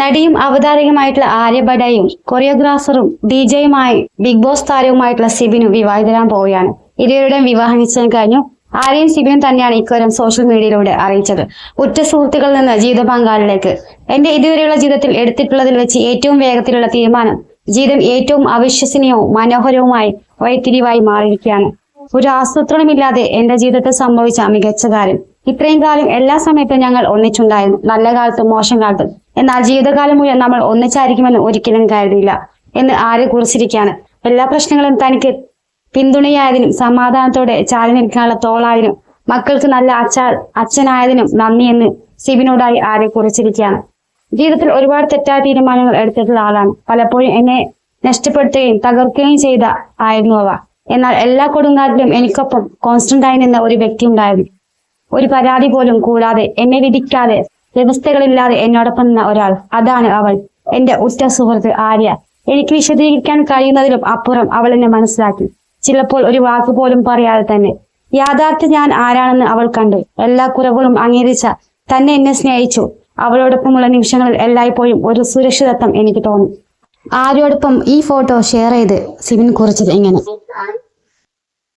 നടിയും അവതാരകയുമായിട്ടുള്ള Arya ബഡയും കൊറിയോഗ്രാഫറും ഡിജയുമായി big boss താരവുമായിട്ടുള്ള സിബിനും വിവാഹിതരാൻ പോവുകയാണ്. ഇരുവരുടെയും വിവാഹം നിശ്ചയം കഴിഞ്ഞു. ആര്യയും സിബിനും തന്നെയാണ് ഇക്കാര്യം സോഷ്യൽ മീഡിയയിലൂടെ അറിയിച്ചത്. ഉറ്റ സുഹൃത്തുക്കളിൽ നിന്ന് ജീവിത പങ്കാളിലേക്ക്. എന്റെ ഇതുവരെയുള്ള ജീവിതത്തിൽ എടുത്തിട്ടുള്ളതിൽ വെച്ച് ഏറ്റവും വേഗത്തിലുള്ള തീരുമാനം. ജീവിതം ഏറ്റവും അവിശ്വസനീയവും മനോഹരവുമായി വഴിത്തിരിവായി മാറിയിരിക്കുകയാണ്. ഒരു ആസൂത്രണമില്ലാതെ എന്റെ ജീവിതത്തിൽ സംഭവിച്ച മികച്ച കാര്യം. ഇത്രയും കാലം എല്ലാ സമയത്തും ഞങ്ങൾ ഒന്നിച്ചുണ്ടായിരുന്നു, നല്ല കാലത്തും മോശം കാലത്തും. എന്നാൽ ജീവിതകാലം മുഴുവൻ നമ്മൾ ഒന്നിച്ചായിരിക്കുമെന്ന് ഒരിക്കലും കരുതിയില്ല എന്ന് ആര്യ കുറിച്ചിരിക്കുകയാണ്. എല്ലാ പ്രശ്നങ്ങളും തനിക്ക് പിന്തുണയായതിനും സമാധാനത്തോടെ ചാരി നിൽക്കാനുള്ള തോളായതിനും മക്കൾക്ക് നല്ല അച്ഛനായതിനും നന്ദി എന്ന് സിബിനോടായി ആര്യ കുറിച്ചിരിക്കുകയാണ്. ജീവിതത്തിൽ ഒരുപാട് തെറ്റായ തീരുമാനങ്ങൾ എടുത്തിട്ടുള്ള ആളാണ്. പലപ്പോഴും എന്നെ നഷ്ടപ്പെടുത്തുകയും തകർക്കുകയും ചെയ്ത ആയിരുന്നു അവ. എന്നാൽ എല്ലാ കൊടുങ്കാറ്റിലും എനിക്കൊപ്പം കോൺസ്റ്റന്റായി നിന്ന ഒരു വ്യക്തി ഉണ്ടായിരുന്നു. ഒരു പരാതി പോലും കൂടാതെ, എന്നെ വിധിക്കാതെ, വ്യവസ്ഥകളില്ലാതെ എന്നോടൊപ്പം നിന്ന ഒരാൾ. അതാണ് അവൾ, എന്റെ ഉറ്റ സുഹൃത്ത് ആര്യ. എനിക്ക് വിശദീകരിക്കാൻ കഴിയുന്നതിലും അപ്പുറം അവൾ എന്നെ മനസ്സിലാക്കി. ചിലപ്പോൾ ഒരു വാക്ക് പോലും പറയാതെ തന്നെ. യാഥാർത്ഥ്യം ഞാൻ ആരാണെന്ന് അവൾ കണ്ടു. എല്ലാ കുറവുകളും അംഗീകരിച്ച തന്നെ എന്നെ സ്നേഹിച്ചു. അവളോടൊപ്പമുള്ള നിമിഷങ്ങളിൽ എല്ലായ്പ്പോഴും ഒരു സുരക്ഷിതത്വം എനിക്ക് തോന്നി. ആര്യോടൊപ്പം ഈ ഫോട്ടോ ഷെയർ ചെയ്ത് സിബിൻ കുറിച്ചത് ഇങ്ങനെ: